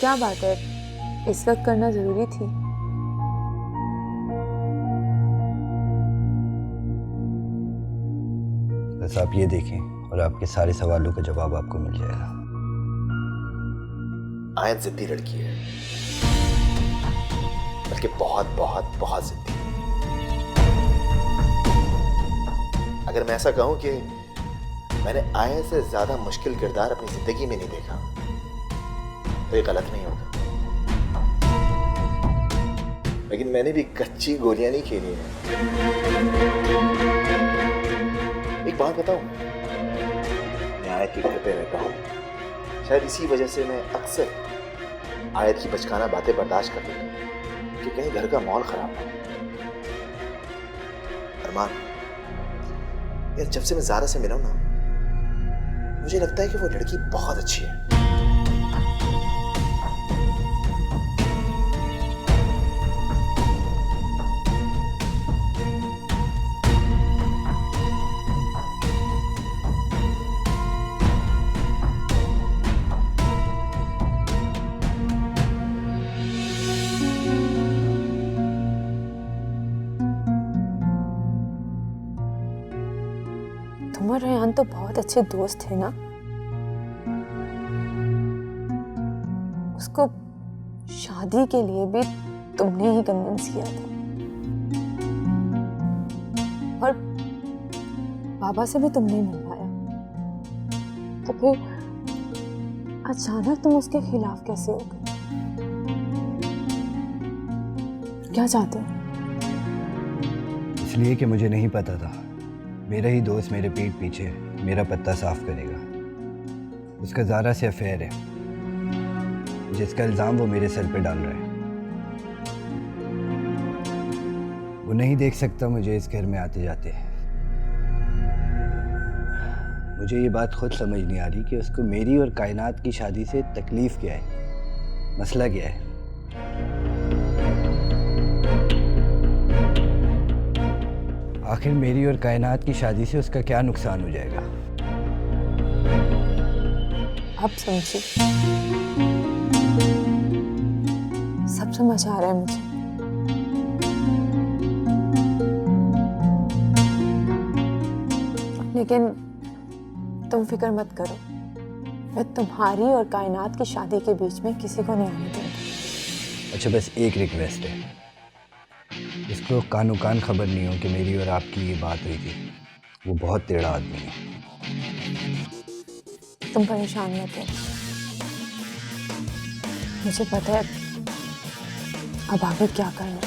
क्या बात है, इस वक्त करना जरूरी थी। बस आप ये देखें और आपके सारे सवालों का जवाब आपको मिल जाएगा। आयत जिद्दी लड़की है, बल्कि बहुत बहुत बहुत जिद्दी। अगर मैं ऐसा कहूं कि मैंने आयत से ज्यादा मुश्किल किरदार अपनी जिंदगी में नहीं देखा तो ये गलत नहीं होगा। लेकिन मैंने भी कच्ची गोलियां नहीं खेली हैं। एक बात बताऊं, मैं आयत के घर पे रहता हूं, शायद इसी वजह से मैं अक्सर आयत की बचकाना बातें बर्दाश्त कर लेता हूं कि कहीं घर का माहौल खराब हो। अरमान यार, जब से मैं ज़ारा से मिला हूं ना, मुझे लगता है कि वो लड़की बहुत अच्छी है। तुम और रेहान तो बहुत अच्छे दोस्त थे ना। उसको शादी के लिए भी तुमने ही कन्विंस किया था और बाबा से भी तुमने ही मिलवाया। तो फिर अचानक तुम उसके खिलाफ कैसे हो गए? क्या चाहते हो? इसलिए कि मुझे नहीं पता था मेरा ही दोस्त मेरे पीठ पीछे मेरा पत्ता साफ करेगा। उसका ज़ारा से अफेयर है जिसका इल्ज़ाम वो मेरे सर पे डाल रहा है। वो नहीं देख सकता मुझे इस घर में आते जाते। मुझे ये बात खुद समझ नहीं आ रही कि उसको मेरी और कायनात की शादी से तकलीफ क्या है, मसला क्या है। आखिर मेरी और कायनात की शादी से उसका क्या नुकसान हो जाएगा? अब समझी, सब समझ आ रहा है मुझे। लेकिन तुम फिक्र मत करो, मैं तुम्हारी और कायनात की शादी के बीच में किसी को नहीं आने दूंगी। अच्छा, बस एक रिक्वेस्ट है, इसको कानो कान खबर नहीं हो कि मेरी और आपकी ये बात हुई थी। वो बहुत टेढ़ा आदमी है। तुम परेशान मत हो, मुझे पता है अब आगे क्या करना है।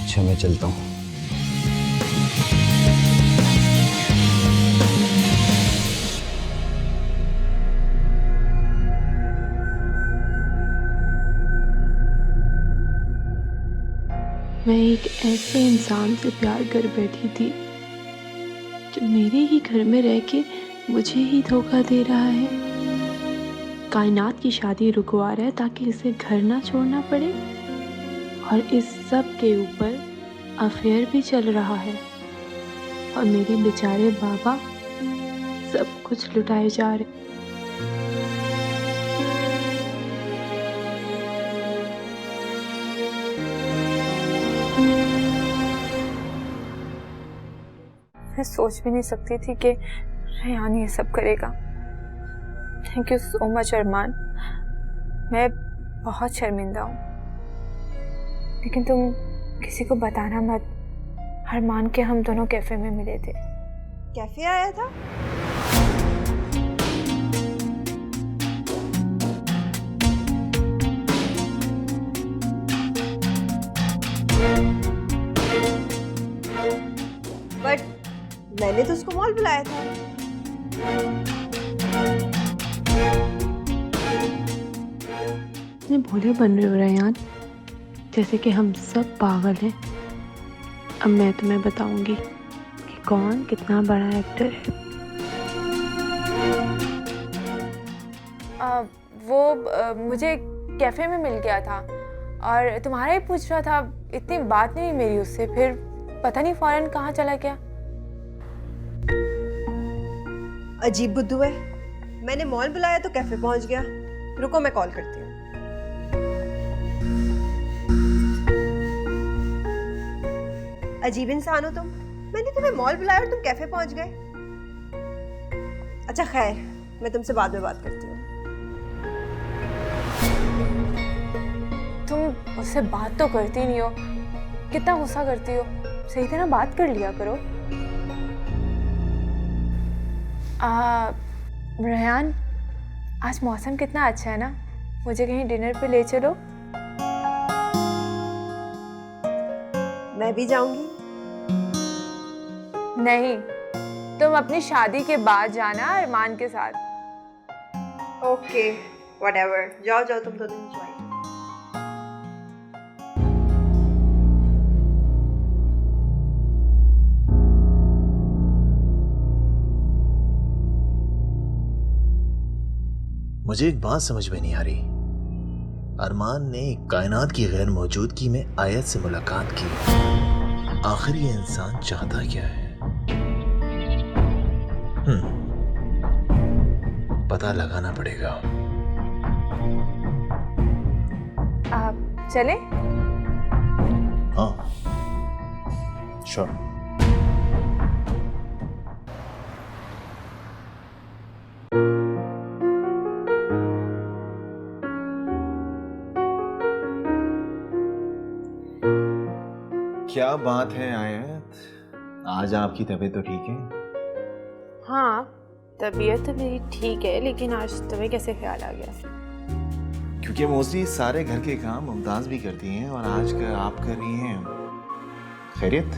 अच्छा, मैं चलता हूँ। मैं एक ऐसे इंसान से प्यार कर बैठी थी जो मेरे ही घर में रह के मुझे ही धोखा दे रहा है। कायनात की शादी रुकवा रहा है ताकि इसे घर ना छोड़ना पड़े, और इस सब के ऊपर अफेयर भी चल रहा है, और मेरे बेचारे बाबा सब कुछ लुटाए जा रहे। मैं सोच भी नहीं सकती थी कि रेहान ये सब करेगा। थैंक यू सो मच अरमान, मैं बहुत शर्मिंदा हूँ। लेकिन तुम किसी को बताना मत, अरमान के हम दोनों कैफे में मिले थे। कैफे आया था? बट मैंने तो उसको मॉल बुलाया था। इतने भोले बन रहे हो रेहान, जैसे कि हम सब पागल हैं। अब मैं तुम्हें बताऊंगी कि कौन कितना बड़ा एक्टर है। मुझे कैफ़े में मिल गया था और तुम्हारा ही पूछ रहा था। इतनी बात नहीं हुई मेरी उससे, फिर पता नहीं फौरन कहाँ चला गया। अजीब बुद्धू है। मैंने मॉल बुलाया तो कैफे पहुंच गया। रुको मैं कॉल करती हूँ। अजीब इंसान हो तुम। मैंने तुम्हें मॉल बुलाया और तुम कैफे पहुंच गए। अच्छा खैर, मैं तुमसे बाद में बात करती हूँ। तुम उससे बात तो करती नहीं हो, कितना गुस्सा करती हो। सही तरह बात कर लिया करो। रेहान, आज मौसम कितना अच्छा है ना, मुझे कहीं डिनर पे ले चलो। मैं भी जाऊंगी। नहीं, तुम अपनी शादी के बाद जाना अरमान के साथ। ओके व्हाटएवर, जाओ जाओ तुम दोनों एंजॉय। मुझे एक बात समझ में नहीं आ रही। अरमान ने कायनात की गैर मौजूदगी में आयत से मुलाकात की। आखिर ये इंसान चाहता क्या है? पता लगाना पड़ेगा। आप चले? हाँ श्योर। क्या बात है आयत, आज आपकी तबीयत तो ठीक है? हाँ, तबीयत तो मेरी ठीक है, लेकिन आज तुम्हें कैसे ख्याल आ गया? क्योंकि मोस्टली सारे घर के काम मुमताज भी करती हैं और आज का आप कर रही हैं। खैरियत?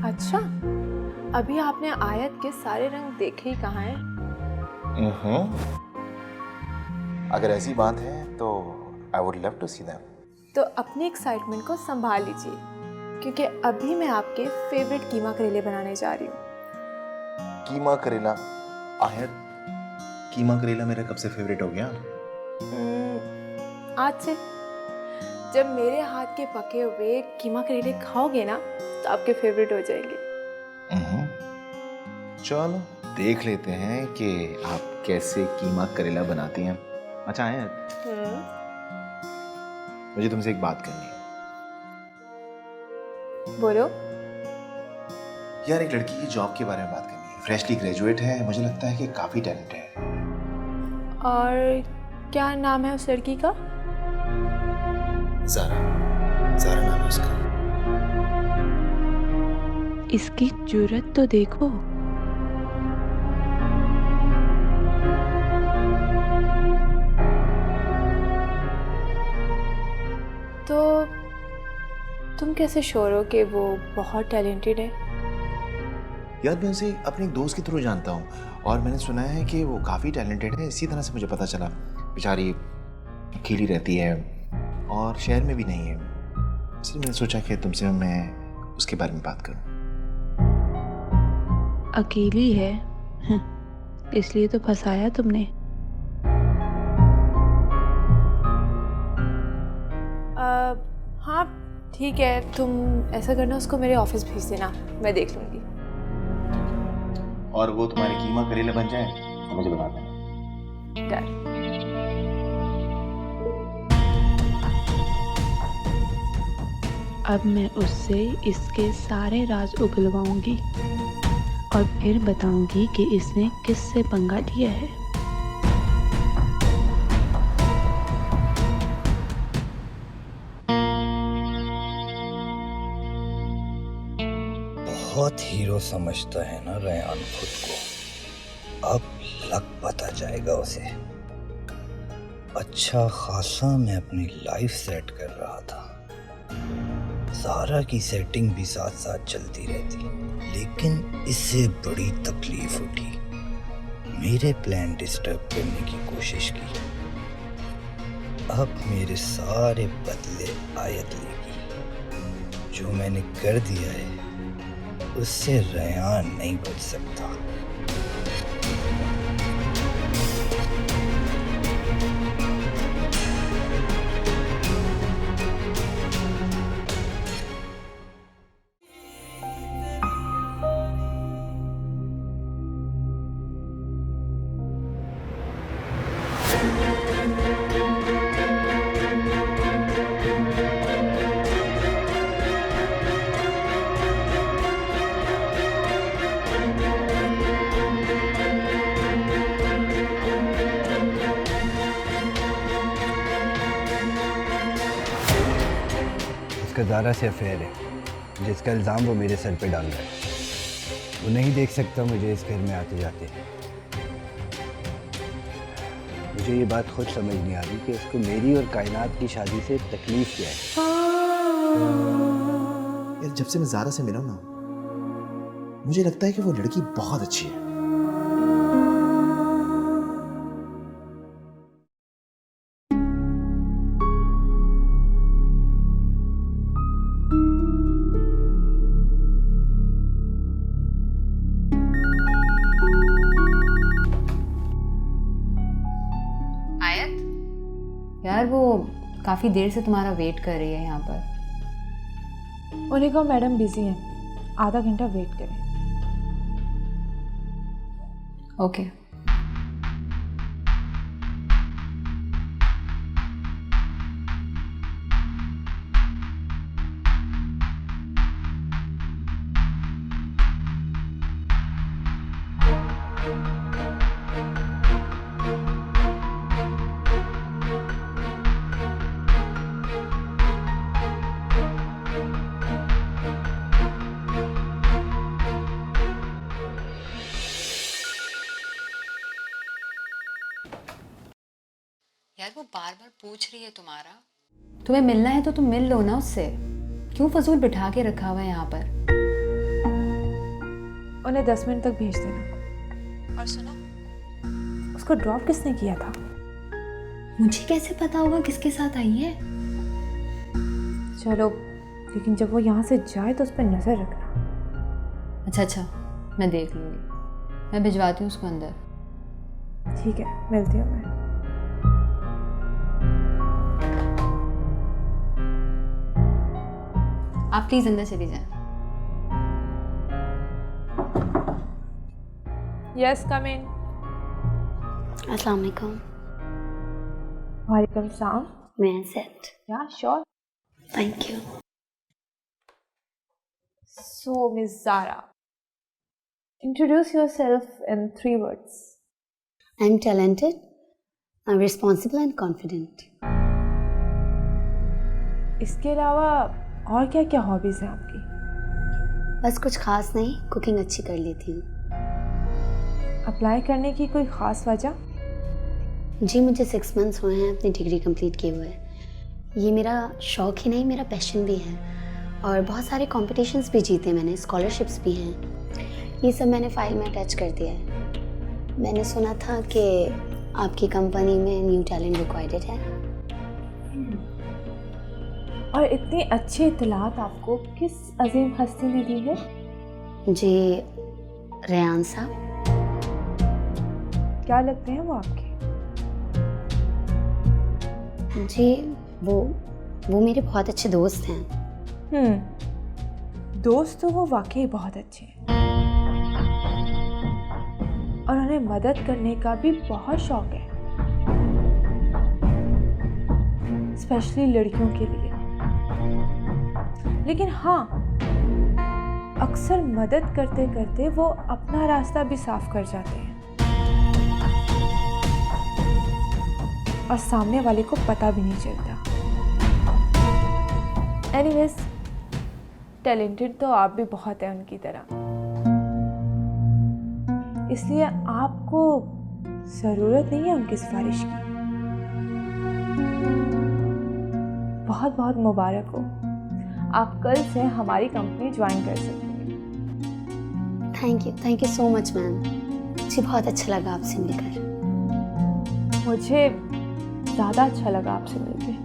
अच्छा, अभी आपने आयत के सारे रंग देखे ही कहाँ हैं? अगर ऐसी बात है तो I would love to see them. तो अपनी एक्साइटमेंट को संभाल लीजिए, क्योंकि अभी मैं आपके फेवरेट कीमा करेले बनाने जा रही हूँ। कीमा करेला? आयत, कीमा करेला मेरा कब से फेवरेट हो गया? आज से। जब मेरे हाथ के पके हुए कीमा करेले खाओगे ना, तो आपके फेवरेट हो जाएंगे। चलो देख लेते हैं कि आप कैसे कीमा करेला बनाती हैं। अच्छा आयत, मुझे तुमसे एक बात करनी है। बोलो। यार एक लड़की की जॉब के बारे में बात करनी है। फ्रेशली ग्रेजुएट है, मुझे लगता है कि काफी टैलेंट है। और क्या नाम है उस लड़की का? ज़ारा। ज़ारा नाम है उसका। इसकी जुर्रत तो देखो। तो तुम कैसे श्योर हो कि वो बहुत टैलेंटेड है? यार मैं उसे अपने दोस्त के थ्रू जानता हूँ और मैंने सुना है कि वो काफ़ी टैलेंटेड है। इसी तरह से मुझे पता चला। बेचारी अकेली रहती है और शहर में भी नहीं है, इसलिए मैंने सोचा कि तुमसे मैं उसके बारे में बात करूँ। अकेली है, इसलिए तो फंसाया तुमने। हाँ ठीक है, तुम ऐसा करना, उसको मेरे ऑफिस भेज देना, मैं देख लूँगी। और वो तुम्हारे कीमा करेले बन जाए तो मुझे बता देना। डन। अब मैं उससे इसके सारे राज उगलवाऊंगी और फिर बताऊंगी कि इसने किससे पंगा लिया है। बहुत हीरो समझता है ना रेहान खुद को। अब लग पता जाएगा उसे। अच्छा खासा मैं अपनी लाइफ सेट कर रहा था। ज़ारा की सेटिंग भी साथ साथ चलती रहती, लेकिन इससे बड़ी तकलीफ उठी। मेरे प्लान डिस्टर्ब करने की कोशिश की। अब मेरे सारे बदले आयत लेगी। जो मैंने कर दिया है उससे रेहान नहीं बच सकता। ज़ारा से अफेयर है, जिसका इल्ज़ाम वो मेरे सर पे डाल रहा है। वो नहीं देख सकता मुझे इस घर में आते जाते। मुझे ये बात खुद समझ नहीं आ रही कि उसको मेरी और कायनात की शादी से तकलीफ क्या है। यार जब से मैं ज़ारा से मिला ना, मुझे लगता है कि वो लड़की बहुत अच्छी है। यार वो काफ़ी देर से तुम्हारा वेट कर रही है यहाँ पर। उन्हें कहो मैडम बिजी हैं, आधा घंटा वेट करें। ओके। यार वो बार बार पूछ रही है तुम्हारा, तुम्हें मिलना है तो तुम मिल लो ना उससे, क्यों फजूल बिठा के रखा हुआ है यहाँ पर। उन्हें 10 मिनट तक भेज देना। और सुनो, उसको ड्रॉप किसने किया था? मुझे कैसे पता होगा किसके साथ आई है? चलो, लेकिन जब वो यहाँ से जाए तो उस पर नजर रखना। अच्छा, मैं देख लूँगी, मैं भिजवाती हूँ उसको अंदर। ठीक है, मिलती हूँ मैं। आप प्लीज अंदर चली जाएं। यस, कम इन। अस्सलाम वालेकुम। वालेकुम सलाम। मैं सेट। या sure. Thank you. So, Miss Zara, introduce yourself in 3 words. I'm talented, I'm responsible and confident. इसके अलावा और क्या क्या हॉबीज हैं आपकी? बस कुछ खास नहीं, कुकिंग अच्छी कर लेती हूँ। अप्लाई करने की कोई ख़ास वजह? जी मुझे 6 मंथ्स हुए हैं अपनी डिग्री कंप्लीट किए हुए। ये मेरा शौक ही नहीं, मेरा पैशन भी है और बहुत सारे कॉम्पिटिशन्स भी जीते मैंने, स्कॉलरशिप्स भी हैं। ये सब मैंने फाइल में अटैच कर दिया है। मैंने सुना था कि आपकी कंपनी में न्यू टैलेंट रिक्वायर्ड है। और इतनी अच्छी इत्तलात आपको किस अजीम हस्ती ने दी है? जी रेयान साहब। क्या लगते हैं वो आपके? जी वो मेरे बहुत अच्छे दोस्त हैं। दोस्त तो वो वाकई बहुत अच्छे हैं और उन्हें मदद करने का भी बहुत शौक है, स्पेशली लड़कियों के लिए। लेकिन हाँ, अक्सर मदद करते करते वो अपना रास्ता भी साफ कर जाते हैं और सामने वाले को पता भी नहीं चलता। एनीवेज, टैलेंटेड तो आप भी बहुत हैं उनकी तरह, इसलिए आपको ज़रूरत नहीं है उनकी सिफारिश की। बहुत बहुत मुबारक हो, आप कल से हमारी कंपनी ज्वाइन कर सकते हैं। Thank you so much ma'am. जी बहुत अच्छा लगा आपसे मिलकर। मुझे ज़्यादा अच्छा लगा आपसे मिलकर।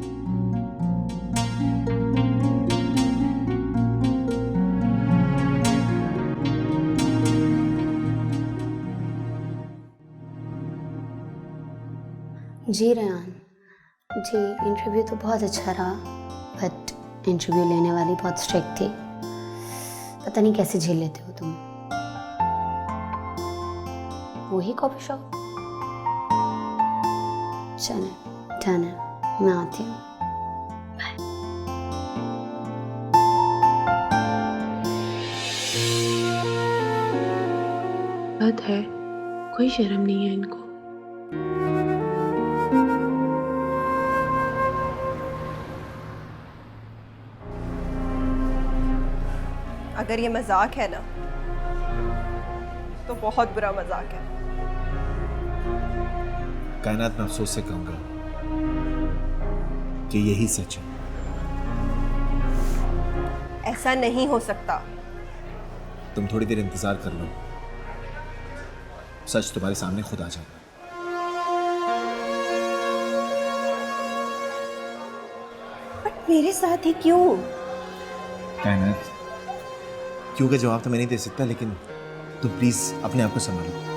जी रेयान जी, इंटरव्यू तो बहुत अच्छा रहा बट इंटरव्यू लेने वाली बहुत स्ट्रिक्ट थी। पता नहीं कैसे झेल लेते हो तुम। वही कॉफी शॉप? चलो डन है, मैं आती हूँ। हद है, कोई शर्म नहीं है इनको। अगर ये मजाक है ना तो बहुत बुरा मजाक है। कायनात, मैं अफसोस से कहूंगा कि यही सच है। ऐसा नहीं हो सकता। तुम थोड़ी देर इंतजार कर लो, सच तुम्हारे सामने खुद आ जाएगा। बट मेरे साथ ही क्यों? कायनात, क्यों का जवाब तो मैं नहीं दे सकता, लेकिन तुम प्लीज अपने आप को संभालो।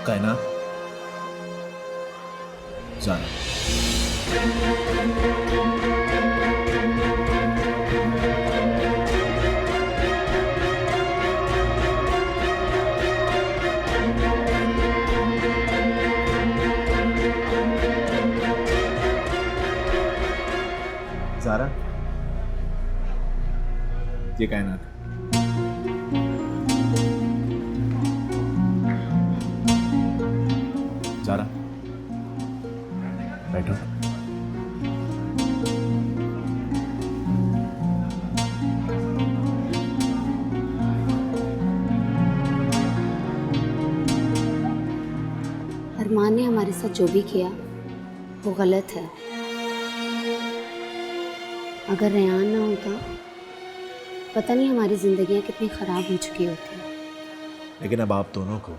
कायनात, जाना। ज़ारा, ये कायनात। ज़ारा, बैठो। अरमान ने हमारे साथ जो भी किया वो गलत है। अगर रेहान ना होता पता नहीं हमारी जिंदगियां कितनी खराब हो चुकी होती। लेकिन अब आप दोनों को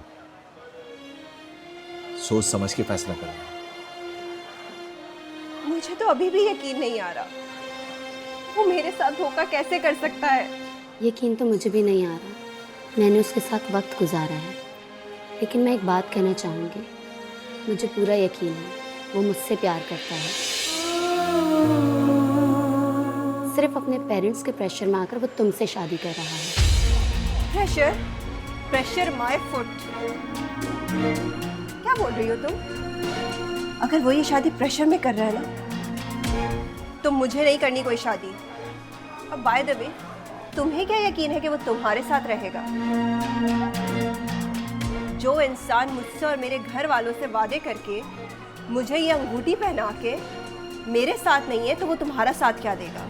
सोच समझ के फैसला करना है। मुझे तो अभी भी यकीन नहीं आ रहा, वो मेरे साथ धोखा कैसे कर सकता है? यकीन तो मुझे भी नहीं आ रहा। मैंने उसके साथ वक्त गुजारा है, लेकिन मैं एक बात कहना चाहूँगी। मुझे पूरा यकीन है वो मुझसे प्यार करता है। सिर्फ अपने पेरेंट्स के प्रेशर में आकर वो तुमसे शादी कर रहा है। प्रेशर? Pressure my foot? क्या बोल रही हो तुम? अगर वो ये शादी प्रेशर में कर रहा है ना, तो मुझे नहीं करनी कोई शादी। अब बाय द वे, तुम्हें क्या यकीन है कि वो तुम्हारे साथ रहेगा? जो इंसान मुझसे और मेरे घर वालों से वादे करके मुझे ये अंगूठी पहना के मेरे साथ नहीं है, तो वो तुम्हारा साथ क्या देगा?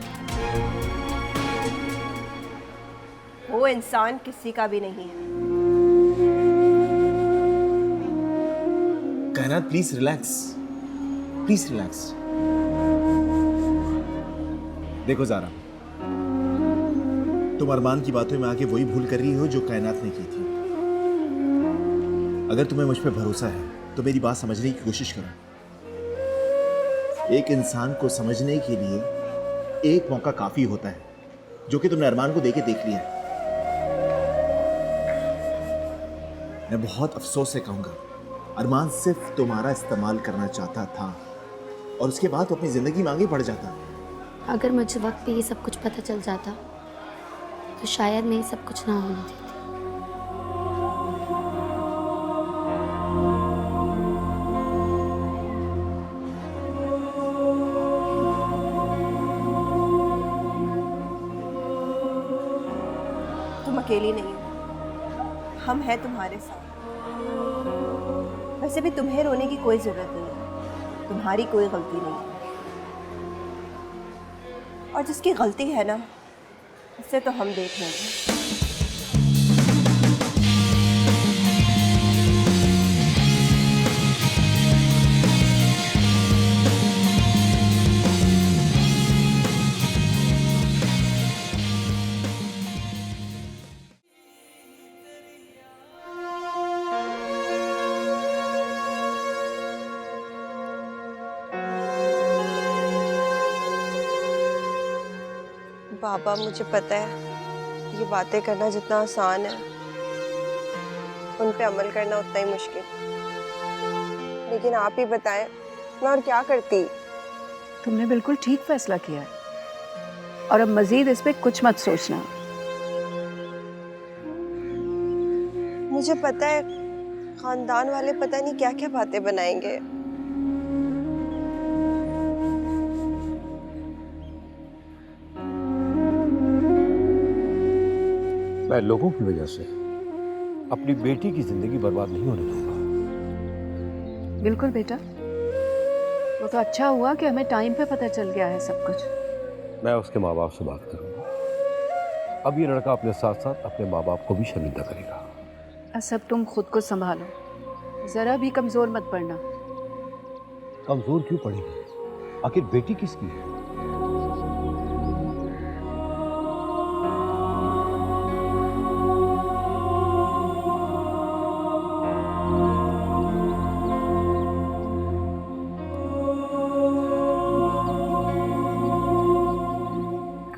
वो इंसान किसी का भी नहीं है। कायनात, प्लीज रिलैक्स, प्लीज रिलैक्स। देखो ज़ारा, तुम अरमान की बातों में आके वही भूल कर रही हो जो कायनात ने की थी। अगर तुम्हें मुझ पर भरोसा है तो मेरी बात समझने की कोशिश करो। एक इंसान को समझने के लिए एक मौका काफी होता है, जो कि तुमने अरमान को देके देख लिया। मैं बहुत अफसोस से कहूंगा, अरमान सिर्फ तुम्हारा इस्तेमाल करना चाहता था और उसके बाद वो अपनी जिंदगी में आगे बढ़ जाता। अगर मुझे वक्त पे ये सब कुछ पता चल जाता तो शायद मैं ये सब कुछ ना होने देती। तुम अकेली नहीं हो, हम हैं तुम्हारे साथ। वैसे भी तुम्हें रोने की कोई जरूरत नहीं है, तुम्हारी कोई गलती नहीं है। और जिसकी गलती है ना, उससे तो हम देख लेंगे। बाबा, मुझे पता है ये बातें करना जितना आसान है, उन पे अमल करना उतना ही मुश्किल। लेकिन आप ही बताएं, मैं और क्या करती? तुमने बिल्कुल ठीक फैसला किया है और अब मजीद इस पे कुछ मत सोचना। मुझे पता है खानदान वाले पता नहीं क्या क्या बातें बनाएंगे। शायद लोगों की वजह से अपनी बेटी की जिंदगी बर्बाद नहीं होने दूंगा। बिल्कुल बेटा, वो तो अच्छा हुआ कि हमें टाइम पे पता चल गया है सब कुछ। मैं उसके माँ बाप से बात करूंगा। अब ये लड़का अपने साथ साथ अपने माँ बाप को भी शर्मिंदा करेगा। सब तुम खुद को संभालो, जरा भी कमजोर मत पड़ना। कमजोर क्यों पड़ेगी? आखिर बेटी किसकी है?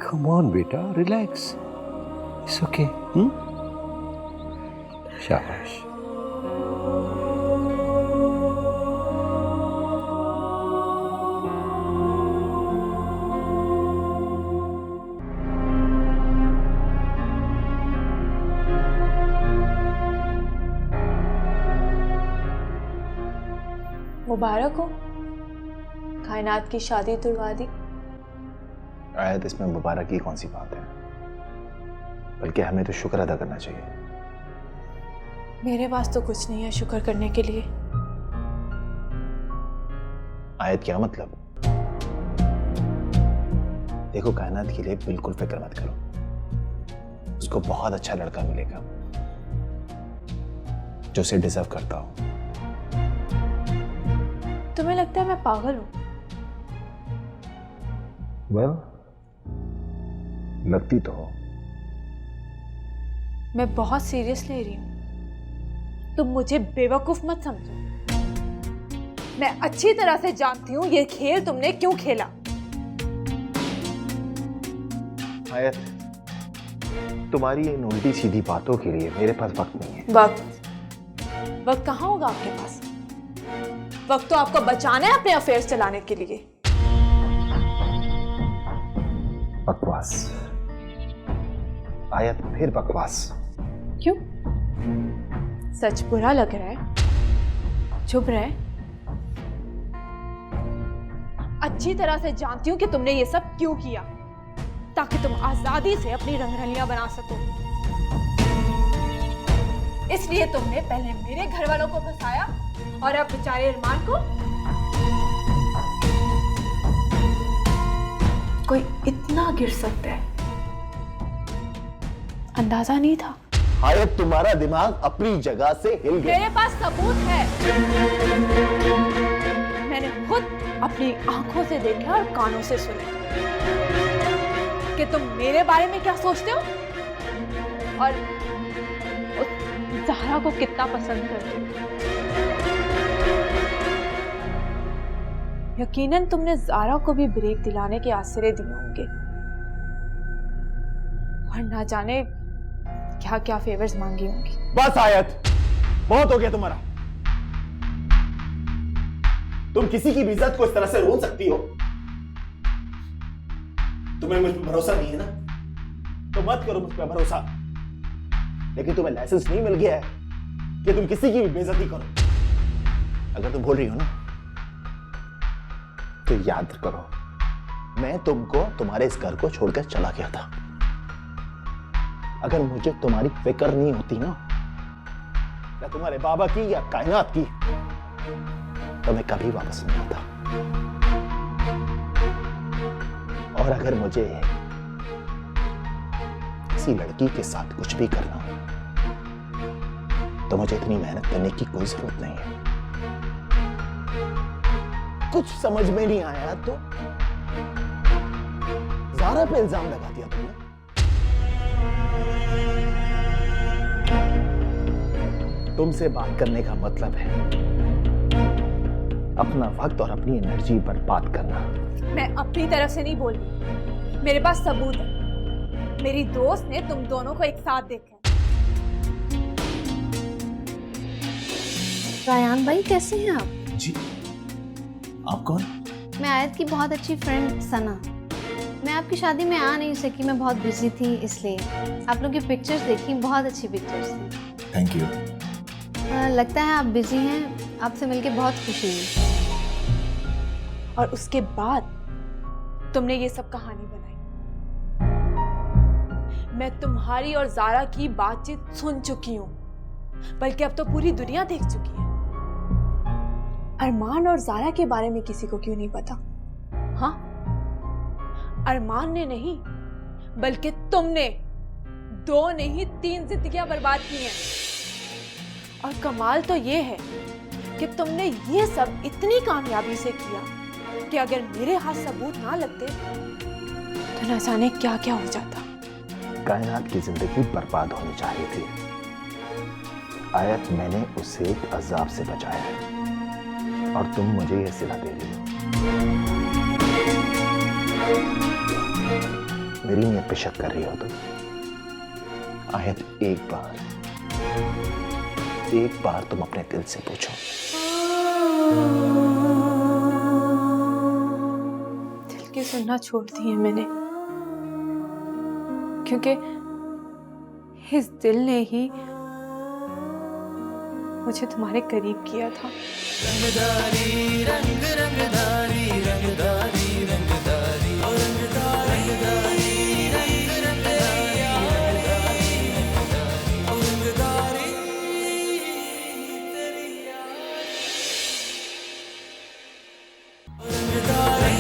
Come on, बेटा, रिलैक्स। It's okay. शाबाश। मुबारक हो, कायनात की शादी तुड़वा दी। आयत, इसमें मुबारक की कौन सी बात है? बल्कि हमें तो शुक्र अदा करना चाहिए। मेरे पास तो कुछ नहीं है शुक्र करने के लिए। आयत, क्या मतलब? देखो, कायनात के लिए बिल्कुल फिक्र मत करो। उसको बहुत अच्छा लड़का मिलेगा जो उसे डिजर्व करता हो। तुम्हें लगता है मैं पागल हूं? Well, लगती तो हो। मैं बहुत सीरियस ले रही हूं। तुम मुझे बेवकूफ मत समझो। मैं अच्छी तरह से जानती हूं ये खेल तुमने क्यों खेला। आयत, तुम्हारी इन उल्टी सीधी बातों के लिए मेरे पास वक्त नहीं है। वक्त कहाँ होगा आपके पास? वक्त तो आपको बचाना है अपने अफेयर्स चलाने के लिए। बकवास। आयत, फिर बकवास। क्यों? सच बुरा लग रहा है? चुप रहे। अच्छी तरह से जानती हूं कि तुमने ये सब क्यों किया, ताकि तुम आजादी से अपनी रंगरलियां बना सको। इसलिए तुमने पहले मेरे घर वालों को फंसाया और अब बेचारे अरमान को। कोई इतना गिर सकता है, अंदाजा नहीं था। आयत, तुम्हारा दिमाग अपनी जगह से हिल गया। मेरे पास सबूत है। मैंने खुद अपनी आंखों से देखा और कानों से सुने कि तुम मेरे बारे में क्या सोचते हो और उस ज़हरा को कितना पसंद करते हो। यकीनन तुमने ज़हरा को भी ब्रेक दिलाने के आसरे दिए होंगे और ना जाने क्या क्या फेवर्स मांगी होंगी। बस आयत, बहुत हो गया तुम्हारा। तुम किसी की भी इज्जत को इस तरह से रोन सकती हो? तुम्हें मुझ पर भरोसा नहीं है ना, तो मत करो मुझ पर भरोसा। लेकिन तुम्हें लाइसेंस नहीं मिल गया है कि तुम किसी की भी बेइज्जती करो। अगर तुम बोल रही हो ना, तो याद करो, मैं तुमको तुम्हारे इस घर को छोड़कर चला गया था। अगर मुझे तुम्हारी फिक्र नहीं होती ना, या तुम्हारे बाबा की या कायनात की, तो मैं कभी वापस नहीं आता। और अगर मुझे किसी लड़की के साथ कुछ भी करना हो, तो मुझे इतनी मेहनत करने की कोई जरूरत नहीं है। कुछ समझ में नहीं आया तो ज़हरा पे इल्जाम लगा दिया तुमने। तुमसे बात करने का मतलब है अपना वक्त और अपनी एनर्जी बर्बाद करना। मैं अपनी तरफ से नहीं बोल रही, मेरे पास सबूत है। मेरी दोस्त ने तुम दोनों को एक साथ देखा। रायान भाई, कैसे हैं आप? जी, आप कौन? मैं आयत की बहुत अच्छी फ्रेंड सना। मैं आपकी शादी में आ नहीं सकी, मैं बहुत बिजी थी, इसलिए आप लोगों की पिक्चर्स देखी, बहुत अच्छी पिक्चर्स थी। Thank you. लगता है आप बिजी हैं, आपसे मिलके बहुत खुशी हुई। और उसके बाद तुमने ये सब कहानी बनाई। मैं तुम्हारी और ज़हरा की बातचीत सुन चुकी हूँ। बल्कि अब तो पूरी दुनिया देख चुकी है। अरमान और जारा के बारे में किसी को क्यों नहीं पता? हाँ, अरमान ने नहीं बल्कि तुमने 2 नहीं 3 जिंदगियां बर्बाद की हैं। और कमाल तो ये है कि तुमने ये सब इतनी कामयाबी से किया कि अगर मेरे हाथ सबूत ना लगते तो न जाने क्या क्या हो जाता। कायनात की जिंदगी बर्बाद होनी चाहिए थी आयत, मैंने उसे एक अजाब से बचाया है और तुम मुझे यह सिला दे रही हो। मेरी नीयत पे शक कर रही हो तुम। आयत, एक बार तुम अपने दिल से पूछो। दिल की सुनना छोड़ दी है मैंने, क्योंकि इस दिल ने ही मुझे तुम्हारे करीब किया था। रंगदारी रंग रंगदारी रंगदारी रंगदारी रंगदारी रंग रंगदारी रंगदारी तेरी याद रंगदारी